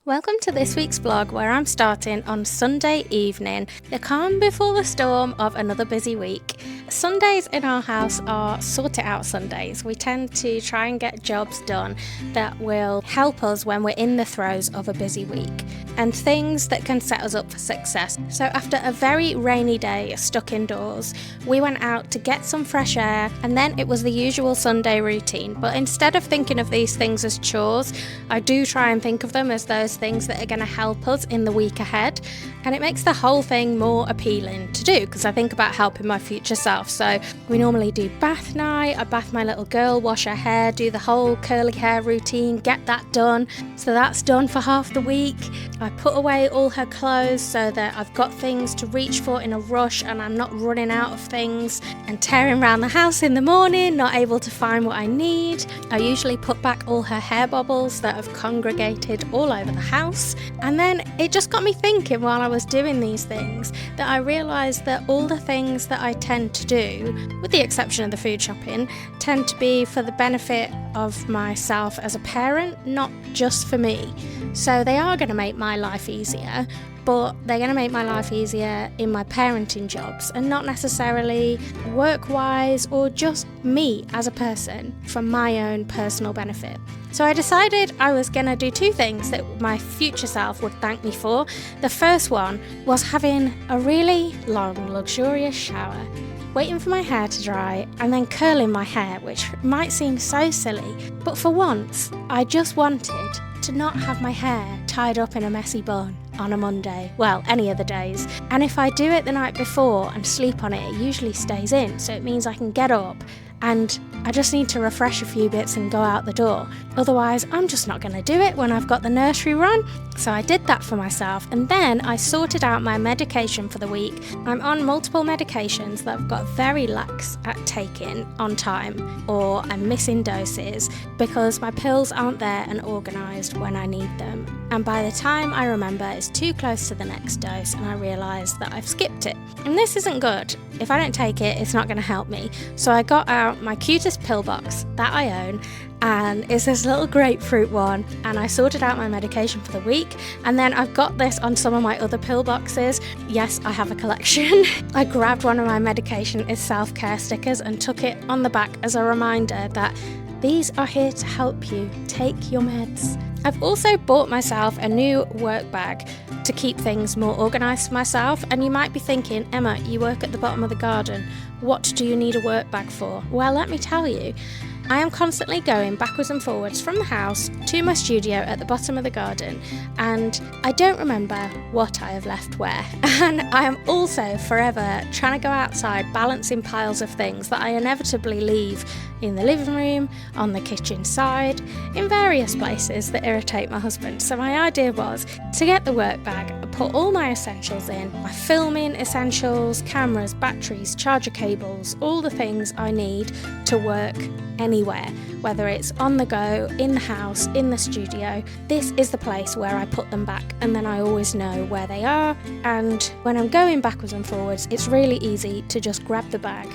Welcome to this week's vlog where I'm starting on Sunday evening, the calm before the storm of another busy week. Sundays in our house are sort it out Sundays. We tend to try and get jobs done that will help us when we're in the throes of a busy week and things that can set us up for success. So after a very rainy day stuck indoors, we went out to get some fresh air, and then it was the usual Sunday routine. But instead of thinking of these things as chores, I do try and think of them as those things that are going to help us in the week ahead, and it makes the whole thing more appealing to do because I think about helping my future self. So we normally do bath night. I bath my little girl, wash her hair, do the whole curly hair routine, get that done. So that's done for half the week. I put away all her clothes so that I've got things to reach for in a rush and I'm not running out of things and tearing around the house in the morning, not able to find what I need. I usually put back all her hair bobbles that have congregated all over the house. And then it just got me thinking while I was doing these things that I realised that all the things that I tend to do, with the exception of the food shopping, tend to be for the benefit of myself as a parent, not just for me. So they are going to make my life easier, but they're going to make my life easier in my parenting jobs and not necessarily work-wise or just me as a person for my own personal benefit. So I decided I was going to do two things that my future self would thank me for. The first one was having a really long, luxurious shower, waiting for my hair to dry, and then curling my hair, which might seem so silly, but for once, I just wanted to not have my hair tied up in a messy bun on a Monday, well, any other days. And if I do it the night before and sleep on it, it usually stays in, so it means I can get up and I just need to refresh a few bits and go out the door. Otherwise, I'm just not going to do it when I've got the nursery run. So I did that for myself, and then I sorted out my medication for the week. I'm on multiple medications that I've got very lax at taking on time, or I'm missing doses because my pills aren't there and organised when I need them. And by the time I remember, it's too close to the next dose and I realise that I've skipped it. And this isn't good. If I don't take it, it's not going to help me. So I got out my cutest pill box that I own, and it's this little grapefruit one, and I sorted out my medication for the week. And then I've got this on some of my other pill boxes. Yes, I have a collection. I grabbed one of my medication is self-care stickers and took it on the back as a reminder that these are here to help you take your meds. I've also bought myself a new work bag to keep things more organised for myself. And you might be thinking, Emma, you work at the bottom of the garden. What do you need a work bag for? Well, let me tell you. I am constantly going backwards and forwards from the house to my studio at the bottom of the garden, and I don't remember what I have left where. And I am also forever trying to go outside balancing piles of things that I inevitably leave in the living room, on the kitchen side, in various places that irritate my husband. So my idea was to get the work bag, put all my essentials in, my filming essentials, cameras, batteries, charger cables, all the things I need to work anywhere, whether it's on the go, in the house, in the studio. This is the place where I put them back, and then I always know where they are. And when I'm going backwards and forwards, it's really easy to just grab the bag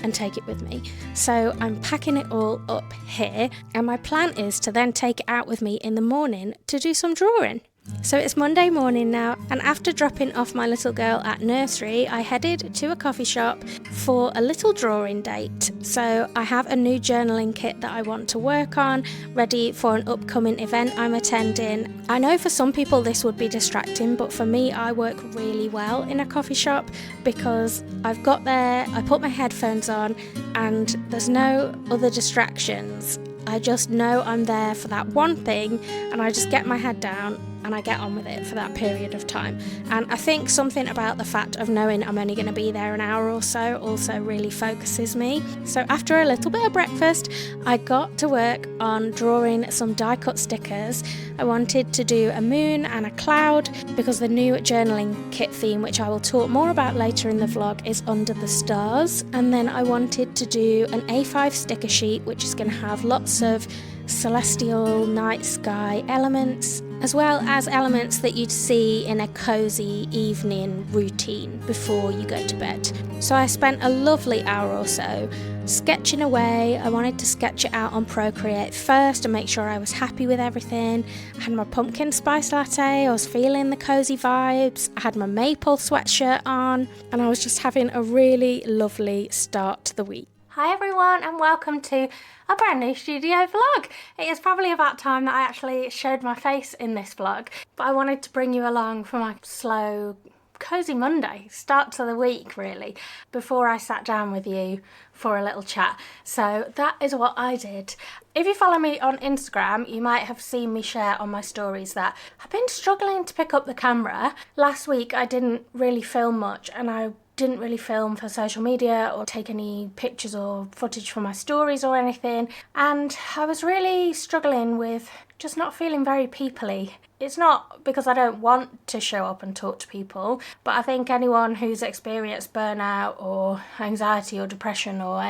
and take it with me. So I'm packing it all up here, and my plan is to then take it out with me in the morning to do some drawing. So it's Monday morning now, and after dropping off my little girl at nursery, I headed to a coffee shop for a little drawing date. So I have a new journaling kit that I want to work on, ready for an upcoming event I'm attending. I know for some people this would be distracting, but for me, I work really well in a coffee shop because I've got there, I put my headphones on, and there's no other distractions. I just know I'm there for that one thing, and I just get my head down and I get on with it for that period of time. And I think something about the fact of knowing I'm only going to be there an hour or so also really focuses me. So after a little bit of breakfast, I got to work on drawing some die cut stickers. I wanted to do a moon and a cloud because the new journaling kit theme, which I will talk more about later in the vlog, is under the stars. And then I wanted to do an A5 sticker sheet, which is going to have lots of celestial night sky elements, as well as elements that you'd see in a cozy evening routine before you go to bed. So I spent a lovely hour or so sketching away. I wanted to sketch it out on Procreate first and make sure I was happy with everything. I had my pumpkin spice latte, I was feeling the cozy vibes, I had my maple sweatshirt on, and I was just having a really lovely start to the week. Hi everyone, and welcome to a brand new studio vlog. It is probably about time that I actually showed my face in this vlog, but I wanted to bring you along for my slow, cozy Monday, start to the week really, before I sat down with you for a little chat. So that is what I did. If you follow me on Instagram, you might have seen me share on my stories that I've been struggling to pick up the camera. Last week I didn't really film much, and I didn't really film for social media or take any pictures or footage for my stories or anything, and I was really struggling with just not feeling very people-y. It's not because I don't want to show up and talk to people, but I think anyone who's experienced burnout or anxiety or depression or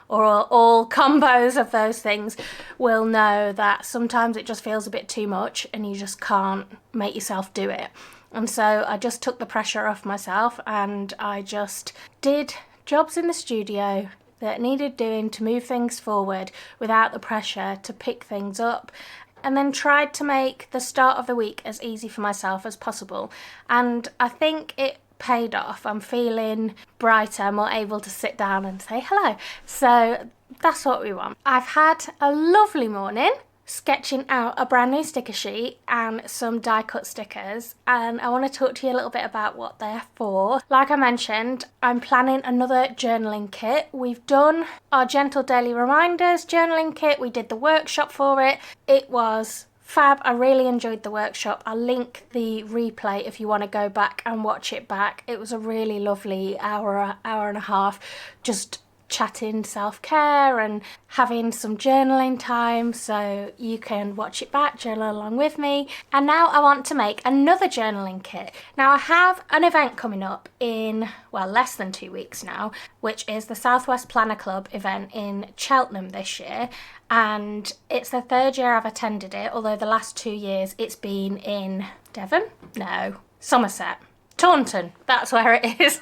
all combos of those things will know that sometimes it just feels a bit too much and you just can't make yourself do it. And so I just took the pressure off myself and I just did jobs in the studio that needed doing to move things forward without the pressure to pick things up, and then tried to make the start of the week as easy for myself as possible. And I think it paid off. I'm feeling brighter, more able to sit down and say hello. So that's what we want. I've had a lovely morning sketching out a brand new sticker sheet and some die cut stickers, and I want to talk to you a little bit about what they're for. Like I mentioned, I'm planning another journaling kit. We've done our Gentle Daily Reminders journaling kit, we did the workshop for it. It was fab. I really enjoyed the workshop. I'll link the replay if you want to go back and watch it back. It was a really lovely hour and a half, just chatting self-care and having some journaling time, so you can watch it back, journal along with me. And now I want to make another journaling kit. Now I have an event coming up in, well, less than 2 weeks now, which is the Southwest Planner Club event in Cheltenham this year, and it's the third year I've attended it, although the last 2 years it's been in Devon? No, Somerset. Taunton, that's where it is.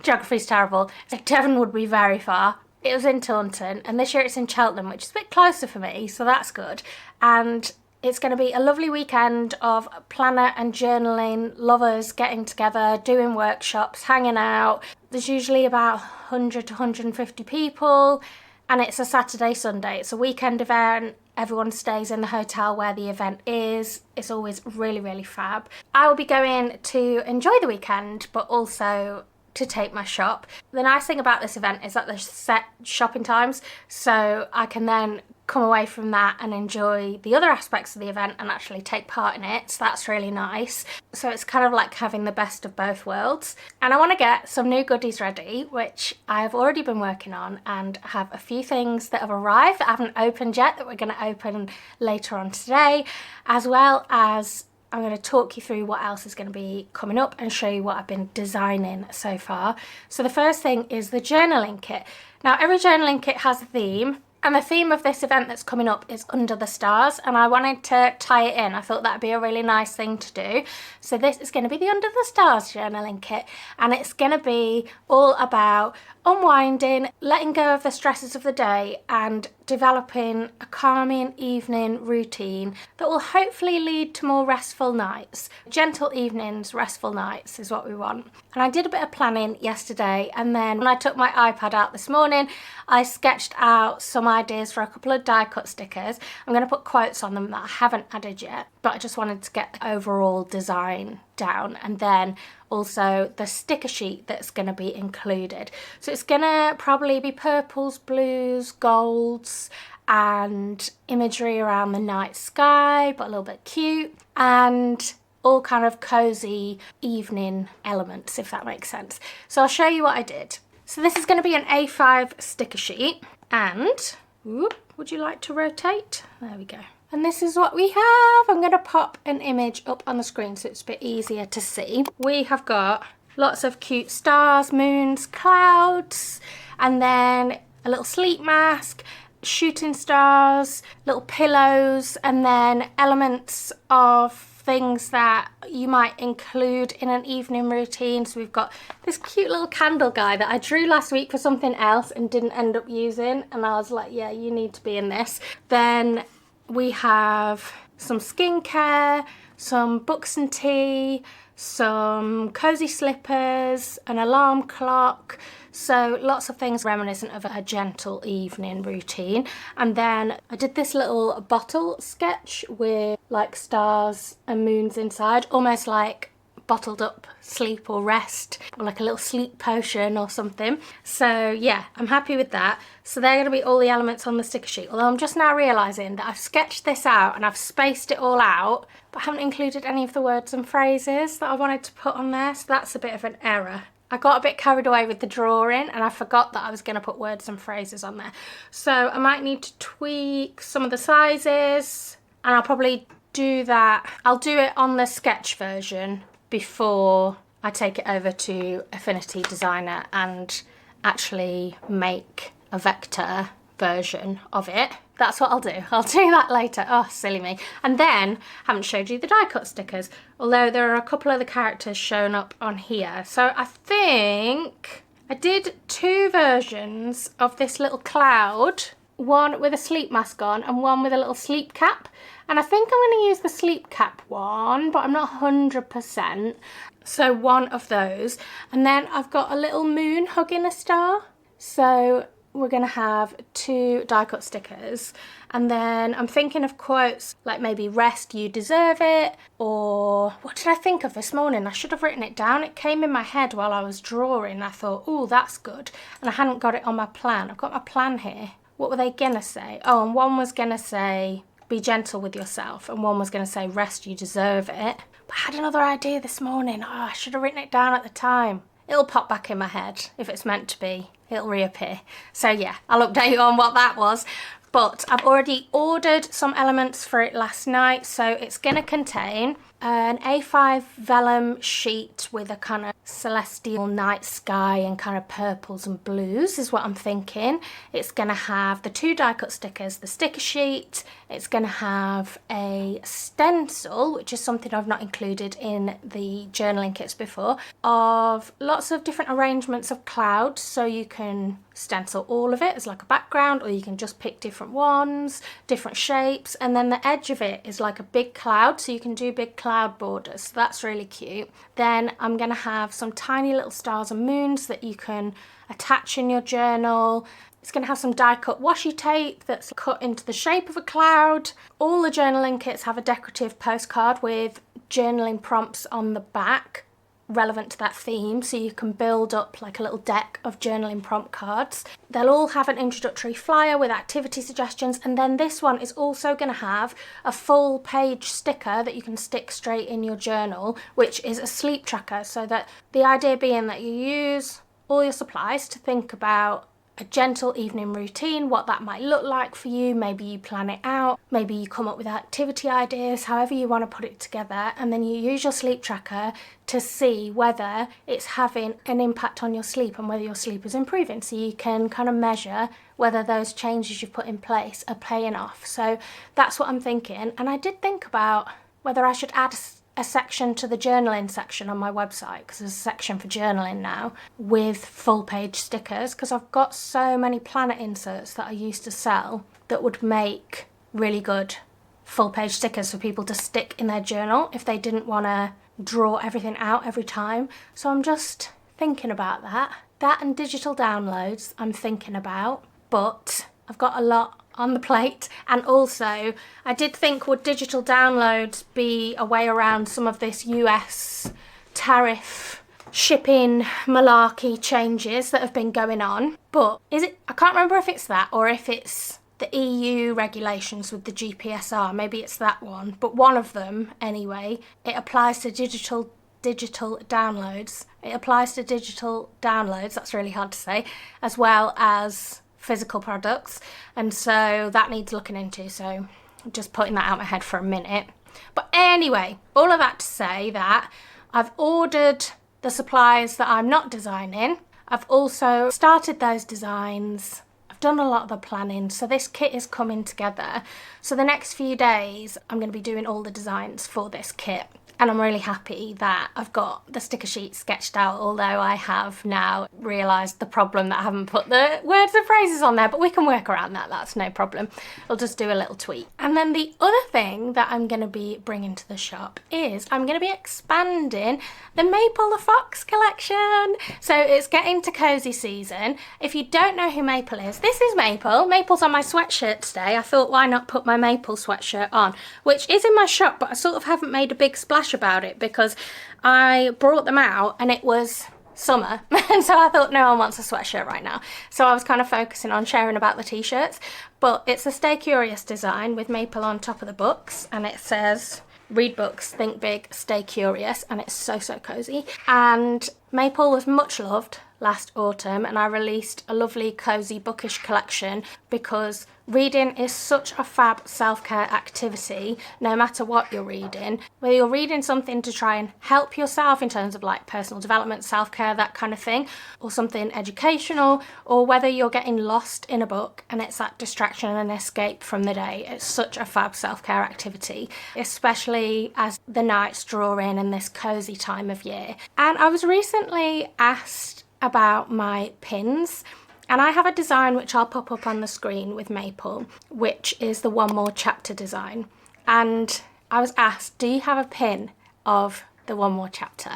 Geography's terrible. Devon would be very far. It was in Taunton, and this year it's in Cheltenham, which is a bit closer for me, so that's good. And it's going to be a lovely weekend of planner and journaling lovers getting together, doing workshops, hanging out. There's usually about 100 to 150 people, and it's a Saturday, Sunday. It's a weekend event. Everyone stays in the hotel where the event is. It's always really, really fab. I will be going to enjoy the weekend, but also to take my shop. The nice thing about this event is that there's set shopping times, so I can then come away from that and enjoy the other aspects of the event and actually take part in it, so that's really nice. So it's kind of like having the best of both worlds. And I want to get some new goodies ready, which I have already been working on, and have a few things that have arrived that I haven't opened yet that we're going to open later on today, as well as I'm going to talk you through what else is going to be coming up and show you what I've been designing so far. So the first thing is the journaling kit. Now every journaling kit has a theme, and the theme of this event that's coming up is Under the Stars, and I wanted to tie it in. I thought that'd be a really nice thing to do. So this is going to be the Under the Stars journaling kit, and it's going to be all about unwinding, letting go of the stresses of the day, and developing a calming evening routine that will hopefully lead to more restful nights. Gentle evenings, restful nights is what we want. And I did a bit of planning yesterday, and then when I took my iPad out this morning, I sketched out some ideas for a couple of die cut stickers. I'm going to put quotes on them that I haven't added yet, but I just wanted to get the overall design down, and then also the sticker sheet that's going to be included. So it's going to probably be purples, blues, golds, and imagery around the night sky, but a little bit cute, and all kind of cozy evening elements, if that makes sense. So I'll show you what I did. So this is going to be an A5 sticker sheet, and whoop, would you like to rotate? There we go. And this is what we have. I'm going to pop an image up on the screen so it's a bit easier to see. We have got lots of cute stars, moons, clouds, and then a little sleep mask, shooting stars, little pillows, and then elements of things that you might include in an evening routine. So we've got this cute little candle guy that I drew last week for something else and didn't end up using, and I was like, yeah, you need to be in this. Then we have some skincare, some books and tea, some cozy slippers, an alarm clock. So lots of things reminiscent of a gentle evening routine. And then I did this little bottle sketch with like stars and moons inside, almost like bottled up sleep or rest, or like a little sleep potion or something. So yeah, I'm happy with that. So they're going to be all the elements on the sticker sheet, although I'm just now realising that I've sketched this out and I've spaced it all out, but I haven't included any of the words and phrases that I wanted to put on there, so that's a bit of an error. I got a bit carried away with the drawing and I forgot that I was going to put words and phrases on there. So I might need to tweak some of the sizes, and I'll probably do that. I'll do it on the sketch version before I take it over to Affinity Designer and actually make a vector version of it. That's what I'll do. I'll do that later. Oh, silly me. And then, I haven't showed you the die cut stickers, although there are a couple of the characters shown up on here. So I think I did 2 versions of this little cloud, one with a sleep mask on and one with a little sleep cap. And I think I'm going to use the sleep cap one, but I'm not 100%. So one of those. And then I've got a little moon hugging a star. So we're going to have 2 die cut stickers, and then I'm thinking of quotes like maybe rest, you deserve it, or what did I think of this morning? I should have written it down. It came in my head while I was drawing. I thought, oh, that's good, and I hadn't got it on my plan. I've got my plan here. What were they gonna say? Oh, and one was gonna say be gentle with yourself, and one was gonna say rest, you deserve it. But I had another idea this morning. Oh, I should have written it down at the time. It'll pop back in my head if it's meant to be. It'll reappear. So yeah, I'll update you on what that was. But I've already ordered some elements for it last night. So it's going to contain an A5 vellum sheet with a kind of celestial night sky and kind of purples and blues is what I'm thinking. It's going to have the 2 die cut stickers, the sticker sheet. It's going to have a stencil, which is something I've not included in the journaling kits before, of lots of different arrangements of clouds. So you can stencil all of it as like a background, or you can just pick different ones, different shapes, and then the edge of it is like a big cloud, so you can do big cloud borders. So that's really cute. Then I'm going to have some tiny little stars and moons that you can attach in your journal. It's going to have some die cut washi tape that's cut into the shape of a cloud. All the journaling kits have a decorative postcard with journaling prompts on the back relevant to that theme, so you can build up like a little deck of journaling prompt cards. They'll all have an introductory flyer with activity suggestions, and then this one is also going to have a full page sticker that you can stick straight in your journal, which is a sleep tracker, so that the idea being that you use all your supplies to think about a gentle evening routine, what that might look like for you. Maybe you plan it out, maybe you come up with activity ideas, however you want to put it together, and then you use your sleep tracker to see whether it's having an impact on your sleep and whether your sleep is improving, so you can kind of measure whether those changes you've put in place are paying off. So that's what I'm thinking. And I did think about whether I should add a section to the journaling section on my website, because there's a section for journaling now with full page stickers, because I've got so many planner inserts that I used to sell that would make really good full page stickers for people to stick in their journal if they didn't want to draw everything out every time. So I'm just thinking about that and digital downloads I'm thinking about, but I've got a lot on the plate. And also I did think, would digital downloads be a way around some of this US tariff shipping malarkey changes that have been going on? But is it, I can't remember if it's that or if it's the EU regulations with the GPSR. Maybe it's that one, but one of them anyway. It applies to digital downloads. It applies to digital downloads, that's really hard to say, as well as physical products, and so that needs looking into. So just putting that out of my head for a minute. But anyway, all of that to say that I've ordered the supplies that I'm not designing. I've also started those designs. I've I've done a lot of the planning, so this kit is coming together. So the next few days I'm going to be doing all the designs for this kit. And I'm really happy that I've got the sticker sheet sketched out, although I have now realised the problem that I haven't put the words and phrases on there, but we can work around that, that's no problem. I'll just do a little tweak. And then the other thing that I'm going to be bringing to the shop is I'm going to be expanding the Maple the Fox collection. So it's getting to cosy season. If you don't know who Maple is, this is Maple. Maple's on my sweatshirt today. I thought, why not put my Maple sweatshirt on, which is in my shop, but I sort of haven't made a big splash about it because I brought them out and it was summer and so I thought no one wants a sweatshirt right now, so I was kind of focusing on sharing about the t-shirts. But it's a Stay Curious design with Maple on top of the books, and it says read books, think big, stay curious, and it's so cozy. And Maple was much loved last autumn, and I released a lovely cozy bookish collection because reading is such a fab self-care activity, no matter what you're reading. Whether you're reading something to try and help yourself in terms of like personal development, self-care, that kind of thing, or something educational, or whether you're getting lost in a book and it's that distraction and escape from the day, it's such a fab self-care activity, especially as the nights draw in this cozy time of year. And I was recently asked about my pins, and I have a design which I'll pop up on the screen with Maple, which is the One More Chapter design. And I was asked, do you have a pin of the One More Chapter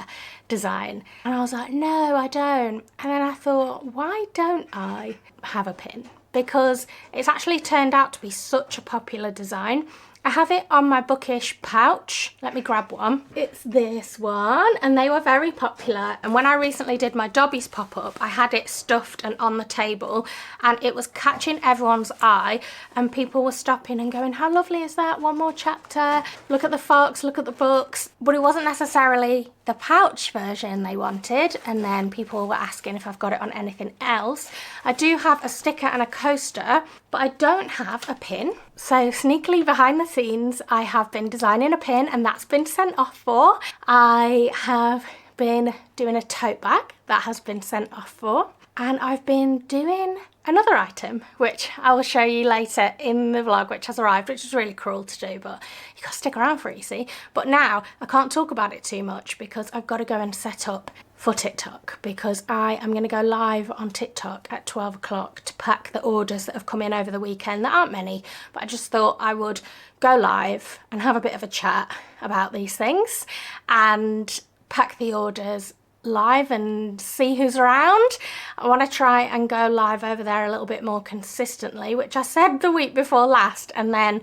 design? And I was like, no, I don't. And then I thought, why don't I have a pin? Because it's actually turned out to be such a popular design. I have it on my bookish pouch. Let me grab one. It's this one, and they were very popular. And when I recently did my Dobbies pop-up, I had it stuffed and on the table, and it was catching everyone's eye, and people were stopping and going, how lovely is that? One more chapter. Look at the fox, look at the books. But it wasn't necessarily the pouch version they wanted, and then people were asking if I've got it on anything else. I do have a sticker and a coaster, but I don't have a pin. So sneakily behind the scenes, I have been designing a pin, and that's been sent off for. I have been doing a tote bag that has been sent off for, and I've been doing another item which I will show you later in the vlog, which has arrived, which is really cruel to do, but you gotta stick around for it, you see. But now I can't talk about it too much because I've got to go and set up for TikTok, because I am going to go live on TikTok at 12 o'clock to pack the orders that have come in over the weekend. There aren't many, but I just thought I would go live and have a bit of a chat about these things and pack the orders live and see who's around. I want to try and go live over there a little bit more consistently, which I said the week before last, and then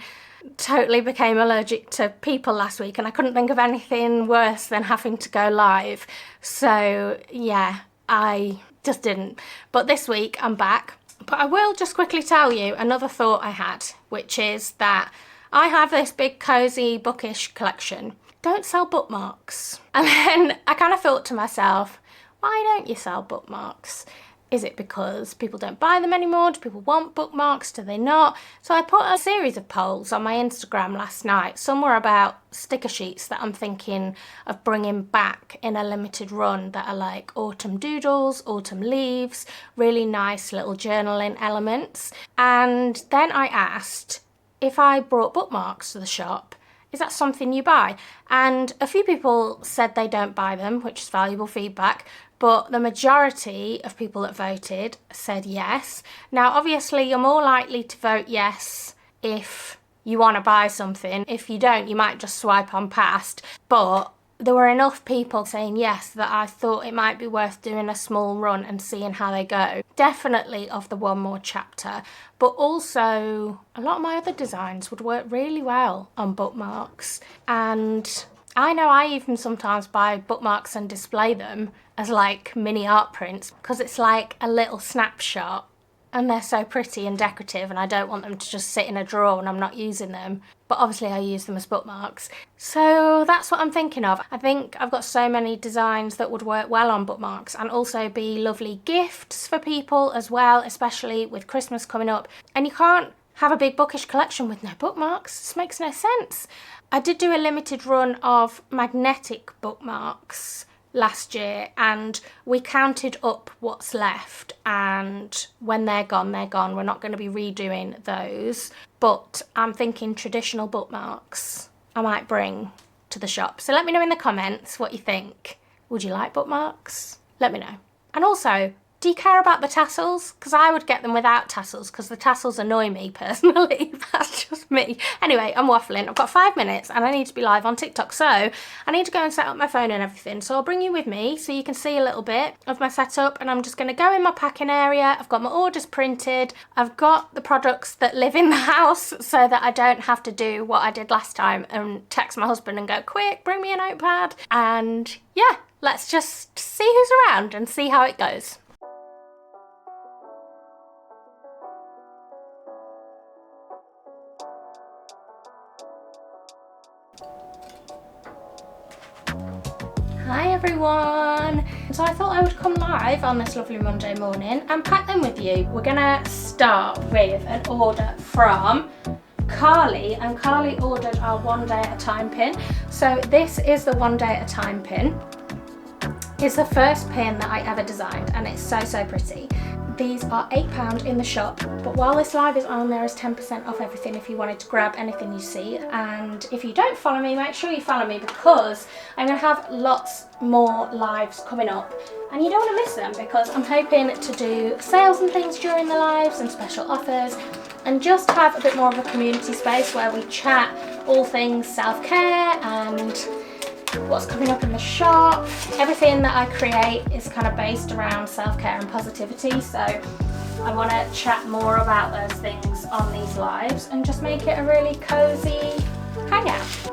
totally became allergic to people last week, and I couldn't think of anything worse than having to go live. So yeah, I just didn't. But this week I'm back. But I will just quickly tell you another thought I had, which is that I have this big cozy bookish collection. Don't sell bookmarks. And then I kind of thought to myself, why don't you sell bookmarks? Is it because people don't buy them anymore? Do people want bookmarks? Do they not? So I put a series of polls on my Instagram last night. Some were about sticker sheets that I'm thinking of bringing back in a limited run that are like autumn doodles, autumn leaves, really nice little journaling elements. And then I asked, if I brought bookmarks to the shop, is that something you buy? And a few people said they don't buy them, which is valuable feedback, but the majority of people that voted said yes. Now, obviously, you're more likely to vote yes if you want to buy something. If you don't, you might just swipe on past. But there were enough people saying yes that I thought it might be worth doing a small run and seeing how they go. Definitely of the One More Chapter, but also a lot of my other designs would work really well on bookmarks. And I know I even sometimes buy bookmarks and display them as like mini art prints because it's like a little snapshot, and they're so pretty and decorative, and I don't want them to just sit in a drawer when I'm not using them. But obviously I use them as bookmarks. So that's what I'm thinking of. I think I've got so many designs that would work well on bookmarks and also be lovely gifts for people as well, especially with Christmas coming up. And you can't have a big bookish collection with no bookmarks. This makes no sense. I did do a limited run of magnetic bookmarks last year, and we counted up what's left, and when they're gone, they're gone. We're not going to be redoing those, but I'm thinking traditional bookmarks I might bring to the shop. So let me know in the comments what you think. Would you like bookmarks? Let me know. And also, do you care about the tassels? Because I would get them without tassels, because the tassels annoy me personally. That's just me. Anyway, I'm waffling. I've got 5 minutes and I need to be live on TikTok. So I need to go and set up my phone and everything. So I'll bring you with me so you can see a little bit of my setup. And I'm just going to go in my packing area. I've got my orders printed. I've got the products that live in the house so that I don't have to do what I did last time and text my husband and go, quick, bring me a notepad. And yeah, let's just see who's around and see how it goes. Hi everyone! So I thought I would come live on this lovely Monday morning and pack them with you. We're gonna start with an order from Carly, and Carly ordered our 1 day at a time pin. So this is the 1 day at a time pin. It's the first pin that I ever designed and it's so pretty. These are £8 in the shop, but while this live is on, there is 10% off everything if you wanted to grab anything you see. And if you don't follow me, make sure you follow me, because I'm going to have lots more lives coming up and you don't want to miss them, because I'm hoping to do sales and things during the lives and special offers, and just have a bit more of a community space where we chat all things self-care and what's coming up in the shop. Everything that I create is kind of based around self-care and positivity, so I want to chat more about those things on these lives and just make it a really cozy hangout.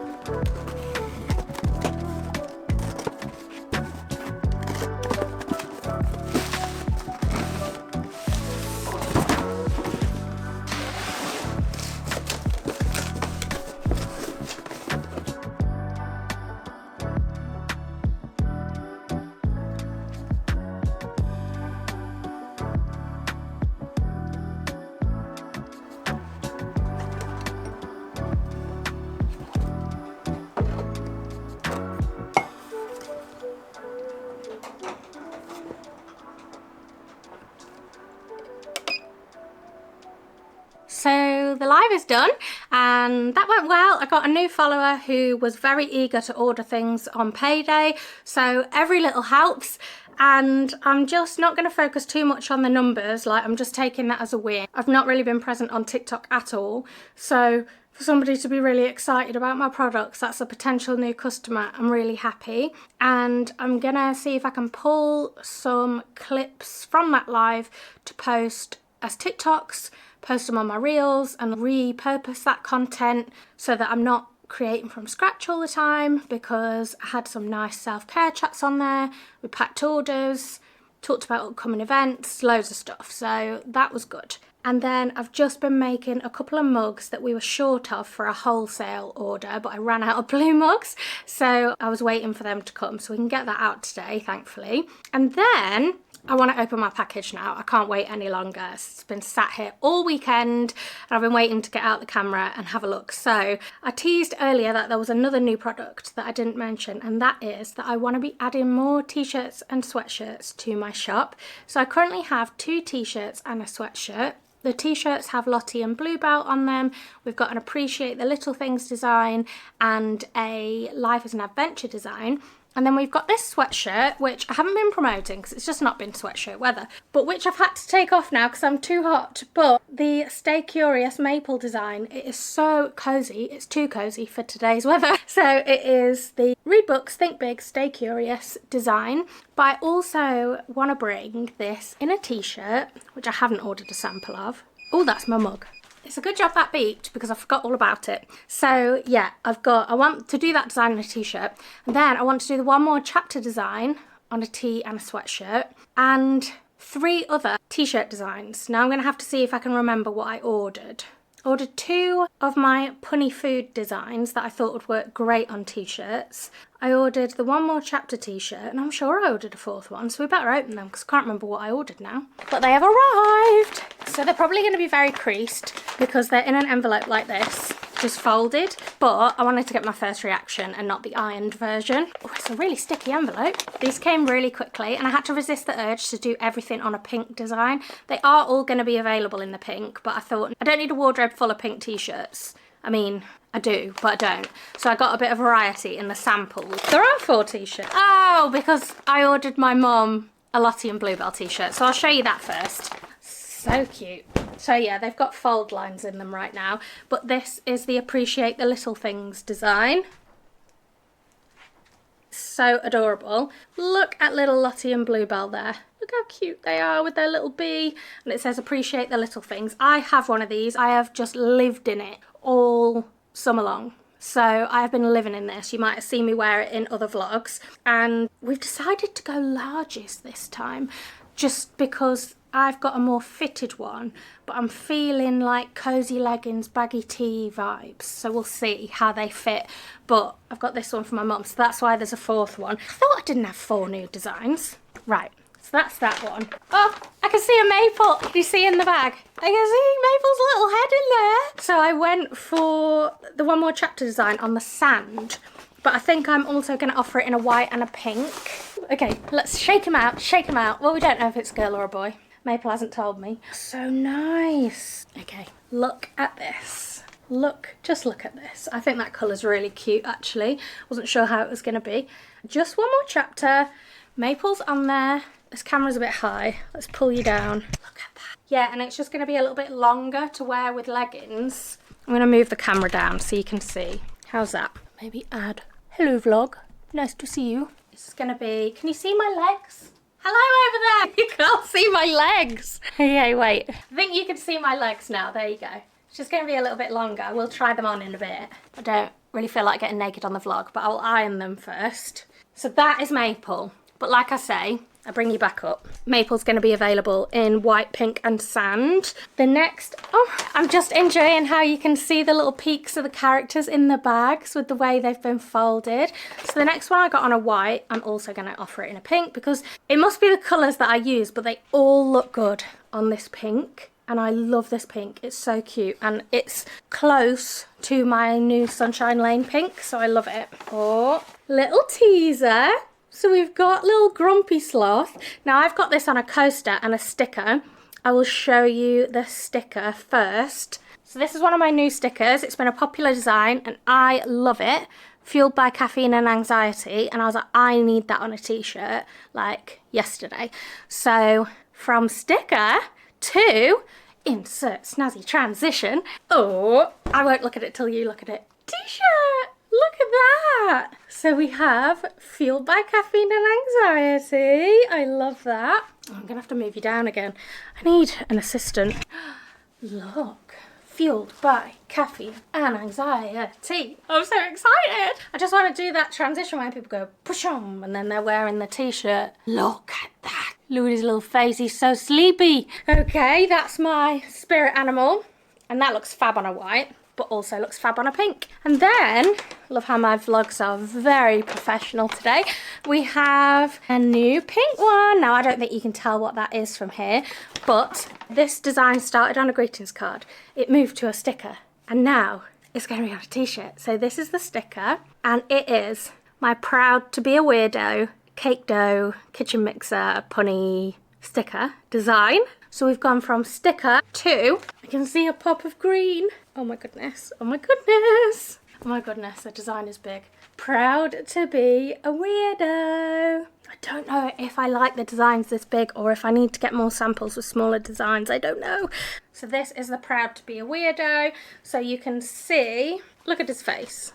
So the live is done and that went well. I got a new follower who was very eager to order things on payday, so every little helps. And I'm just not going to focus too much on the numbers, like I'm just taking that as a win. I've not really been present on TikTok at all, so for somebody to be really excited about my products, that's a potential new customer. I'm really happy, and I'm gonna see if I can pull some clips from that live to post as TikToks, post them on my reels and repurpose that content so that I'm not creating from scratch all the time, because I had some nice self-care chats on there. We packed orders, talked about upcoming events, loads of stuff, so that was good. And then I've just been making a couple of mugs that we were short of for a wholesale order, but I ran out of blue mugs, so I was waiting for them to come, so we can get that out today, thankfully. And then I want to open my package now. I can't wait any longer. It's been sat here all weekend and I've been waiting to get out the camera and have a look. So I teased earlier that there was another new product that I didn't mention, and that is that I want to be adding more t-shirts and sweatshirts to my shop. So I currently have 2 t-shirts and a sweatshirt. The t-shirts have Lottie and Bluebell on them. We've got an Appreciate the Little Things design and a Life as an Adventure design. And then we've got this sweatshirt, which I haven't been promoting because it's just not been sweatshirt weather, but which I've had to take off now because I'm too hot. But the Stay Curious maple design, it is so cozy. It's too cozy for today's weather. So it is the Read Books, Think Big, Stay Curious design. But I also want to bring this in a t-shirt, which I haven't ordered a sample of. Oh, that's my mug. It's a good job that beeped because I forgot all about it. So yeah, I want to do that design on a t-shirt, and then I want to do the one more chapter design on a tee and a sweatshirt, and 3 other t-shirt designs. Now I'm going to have to see if I can remember what I ordered. I ordered 2 of my punny food designs that I thought would work great on t-shirts. I ordered the One More Chapter t-shirt, and I'm sure I ordered a 4th one, so we better open them because I can't remember what I ordered now. But they have arrived! So they're probably going to be very creased because they're in an envelope like this, just folded, but I wanted to get my first reaction and not the ironed version. Oh, it's a really sticky envelope. These came really quickly and I had to resist the urge to do everything on a pink design. They are all going to be available in the pink, but I thought I don't need a wardrobe full of pink t-shirts. I mean, I do, but I don't. So I got a bit of variety in the samples. There are 4 t-shirts. Oh, because I ordered my mum a Lottie and Bluebell t-shirt. So I'll show you that first. So cute. So yeah, they've got fold lines in them right now, but this is the Appreciate the Little Things design. So adorable. Look at little Lottie and Bluebell there. Look how cute they are with their little bee. And it says Appreciate the Little Things. I have one of these. I have just lived in it all summer long. So I've been living in this. You might have seen me wear it in other vlogs. And we've decided to go largest this time just because I've got a more fitted one, but I'm feeling like cozy leggings, baggy tee vibes. So we'll see how they fit. But I've got this one for my mum, so that's why there's a 4th one. I thought I didn't have 4 new designs. Right, so that's that one. Oh, I can see a maple. Can you see in the bag? I can see Maple's little head in there. So I went for the One More Chapter design on the sand, but I think I'm also going to offer it in a white and a pink. Okay, let's shake him out, shake him out. Well, we don't know if it's a girl or a boy. Maple hasn't told me. So nice. Okay, look at this. Just look at this. I think that colour's really cute, actually. Wasn't sure how it was going to be. Just One More Chapter. Maple's on there. This camera's a bit high. Let's pull you down. Look at that. Yeah, and it's just going to be a little bit longer to wear with leggings. I'm going to move the camera down so you can see. How's that? Maybe add, hello vlog. Nice to see you. It's going to be, can you see my legs? Hello over there. You can't see my legs. Okay, wait. I think you can see my legs now. There you go. It's just going to be a little bit longer. We'll try them on in a bit. I don't really feel like getting naked on the vlog, but I'll iron them first. So that is Maple. But like I say, I bring you back up. Maple's going to be available in white, pink and sand. The next, oh, I'm just enjoying how you can see the little peaks of the characters in the bags with the way they've been folded. So the next one I got on a white, I'm also going to offer it in a pink because it must be the colours that I use, but they all look good on this pink. And I love this pink. It's so cute. And it's close to my new Sunshine Lane pink, so I love it. Oh, little teaser. So we've got little Grumpy Sloth. Now I've got this on a coaster and a sticker. I will show you the sticker first. So this is one of my new stickers. It's been a popular design and I love it. Fueled by caffeine and anxiety. And I was like, I need that on a t-shirt like yesterday. So from sticker to insert snazzy transition. Oh, I won't look at it till you look at it. T-shirt. Look at that. So we have Fueled by Caffeine and Anxiety. I love that. Oh, I'm going to have to move you down again. I need an assistant. Look. Fueled by Caffeine and Anxiety. I'm so excited. I just want to do that transition where people go push on and then they're wearing the t-shirt. Look at that. Look at his little face. He's so sleepy. Okay, that's my spirit animal. And that looks fab on a white, but also looks fab on a pink. And then, love how my vlogs are very professional today. We have a new pink one. Now, I don't think you can tell what that is from here, but this design started on a greetings card. It moved to a sticker, and now it's going to be on a t-shirt. So this is the sticker, and it is my proud to be a weirdo cake dough kitchen mixer punny sticker design. So we've gone from sticker to, I can see a pop of green. Oh my goodness, oh my goodness. Oh my goodness, the design is big. Proud to be a weirdo. I don't know if I like the designs this big or if I need to get more samples with smaller designs, I don't know. So this is the proud to be a weirdo. So you can see, look at his face.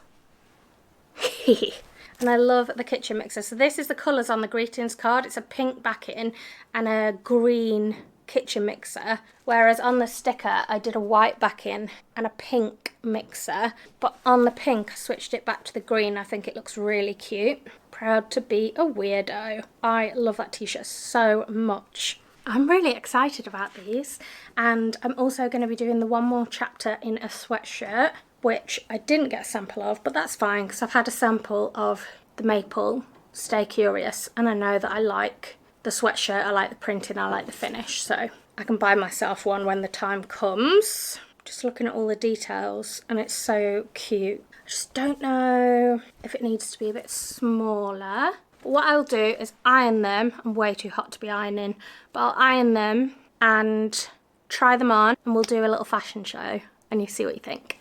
And I love the kitchen mixer. So this is the colours on the greetings card. It's a pink backing and a green kitchen mixer, whereas on the sticker I did a white backing and a pink mixer, but on the pink I switched it back to the green. I think it looks really cute. Proud to be a weirdo. I love that t-shirt so much. I'm really excited about these, and I'm also going to be doing the One More Chapter in a sweatshirt, which I didn't get a sample of, but that's fine because I've had a sample of the Maple Stay Curious and I know that I like the sweatshirt, I like the printing, I like the finish, so I can buy myself one when the time comes. Just looking at all the details, and it's so cute. I just don't know if it needs to be a bit smaller. But what I'll do is iron them. I'm way too hot to be ironing, but I'll iron them and try them on, and we'll do a little fashion show, and you see what you think.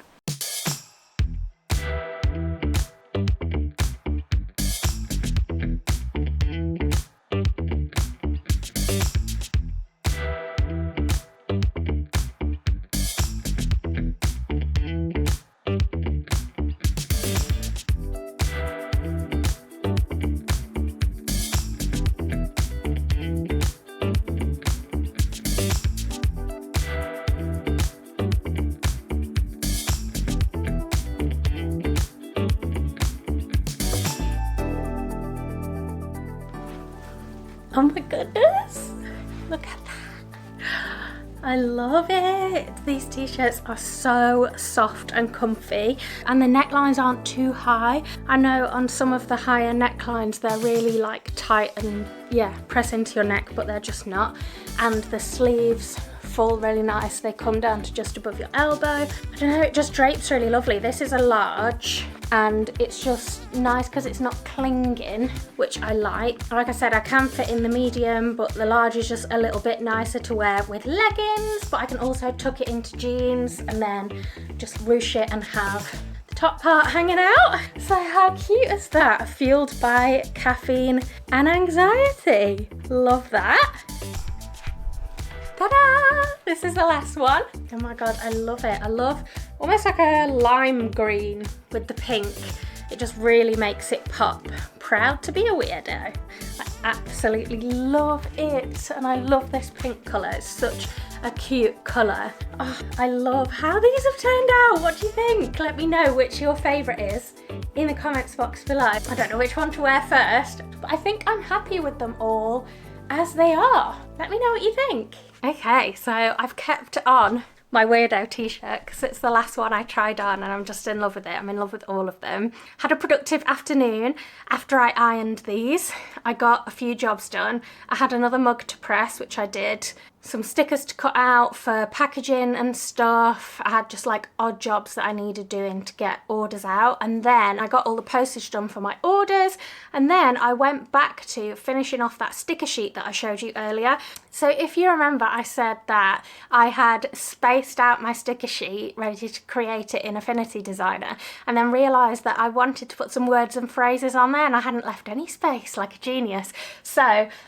Oh my goodness, look at that. I love it. These t-shirts are so soft and comfy, and the necklines aren't too high. I know on some of the higher necklines they're really like tight and press into your neck, but they're just not. And the sleeves fall really nice. They come down to just above your elbow. I don't know, it just drapes really lovely. This is a large, and it's just nice because it's not clinging, which I like. Like I said, I can fit in the medium, but the large is just a little bit nicer to wear with leggings, but I can also tuck it into jeans and then just ruche it and have the top part hanging out. So how cute is that? Fueled by caffeine and anxiety. Love that. Ta-da! This is the last one. Oh my god, I love it. I love almost like a lime green with the pink. It just really makes it pop. Proud to be a weirdo. I absolutely love it, and I love this pink colour. It's such a cute colour. Oh, I love how these have turned out. What do you think? Let me know which your favourite is in the comments box below. I don't know which one to wear first, but I think I'm happy with them all as they are. Let me know what you think. Okay, so I've kept on my weirdo t-shirt because it's the last one I tried on, and I'm just in love with it. I'm in love with all of them. Had a productive afternoon after I ironed these. I got a few jobs done. I had another mug to press, which I did. Some stickers to cut out for packaging and stuff. I had just like odd jobs that I needed doing to get orders out, and then I got all the postage done for my orders, and then I went back to finishing off that sticker sheet that I showed you earlier. So if you remember, I said that I had spaced out my sticker sheet ready to create it in Affinity Designer, and then realised that I wanted to put some words and phrases on there and I hadn't left any space, like a genius. So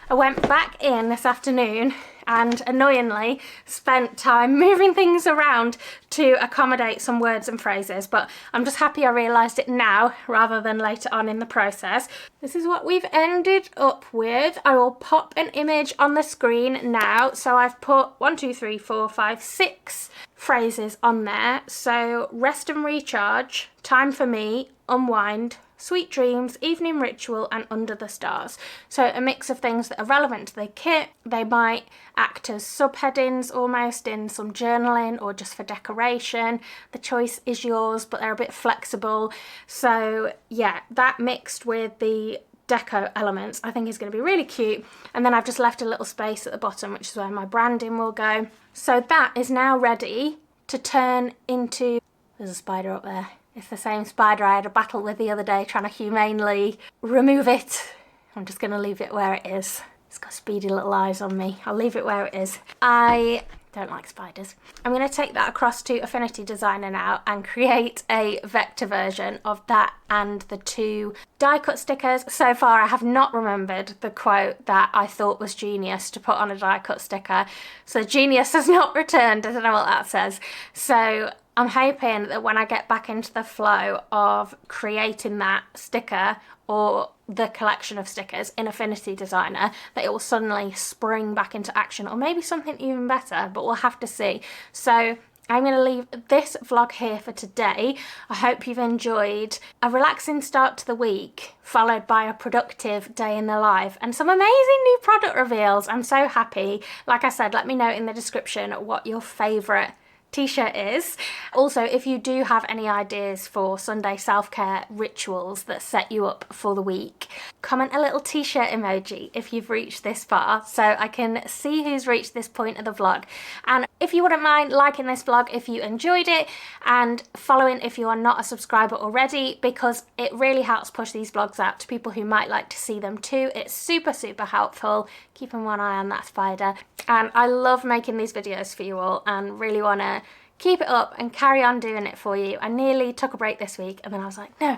I went back in this afternoon and annoyingly spent time moving things around to accommodate some words and phrases, but I'm just happy I realised it now rather than later on in the process. This is what we've ended up with. I will pop an image on the screen now. So I've put 1, 2, 3, 4, 5, 6 phrases on there. So rest and recharge, time for me, unwind, sweet dreams, evening ritual, and under the stars. So a mix of things that are relevant to the kit. They might act as subheadings almost in some journaling or just for decoration. The choice is yours, but they're a bit flexible. So yeah, that mixed with the deco elements I think is going to be really cute. And then I've just left a little space at the bottom, which is where my branding will go. So that is now ready to turn into... There's a spider up there. It's the same spider I had a battle with the other day trying to humanely remove it. I'm just going to leave it where it is. It's got speedy little eyes on me. I'll leave it where it is. I don't like spiders. I'm going to take that across to Affinity Designer now and create a vector version of that and the 2 die cut stickers. So far I have not remembered the quote that I thought was genius to put on a die cut sticker. So genius has not returned. I don't know what that says. So I'm hoping that when I get back into the flow of creating that sticker or the collection of stickers in Affinity Designer, that it will suddenly spring back into action, or maybe something even better, but we'll have to see. So I'm going to leave this vlog here for today. I hope you've enjoyed a relaxing start to the week, followed by a productive day in the life and some amazing new product reveals. I'm so happy. Like I said, let me know in the description what your favourite t-shirt is. Also, if you do have any ideas for Sunday self-care rituals that set you up for the week, comment a little t-shirt emoji if you've reached this far so I can see who's reached this point of the vlog. And if you wouldn't mind liking this vlog if you enjoyed it, and following if you are not a subscriber already, because it really helps push these vlogs out to people who might like to see them too. It's super, super helpful. Keeping one eye on that spider. And I love making these videos for you all and really want to keep it up and carry on doing it for you. I nearly took a break this week and then I was like, no,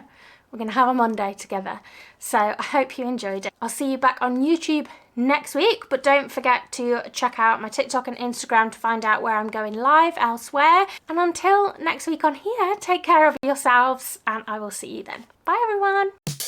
we're going to have a Monday together. So I hope you enjoyed it. I'll see you back on YouTube next week, but don't forget to check out my TikTok and Instagram to find out where I'm going live elsewhere. And until next week on here, take care of yourselves and I will see you then. Bye everyone.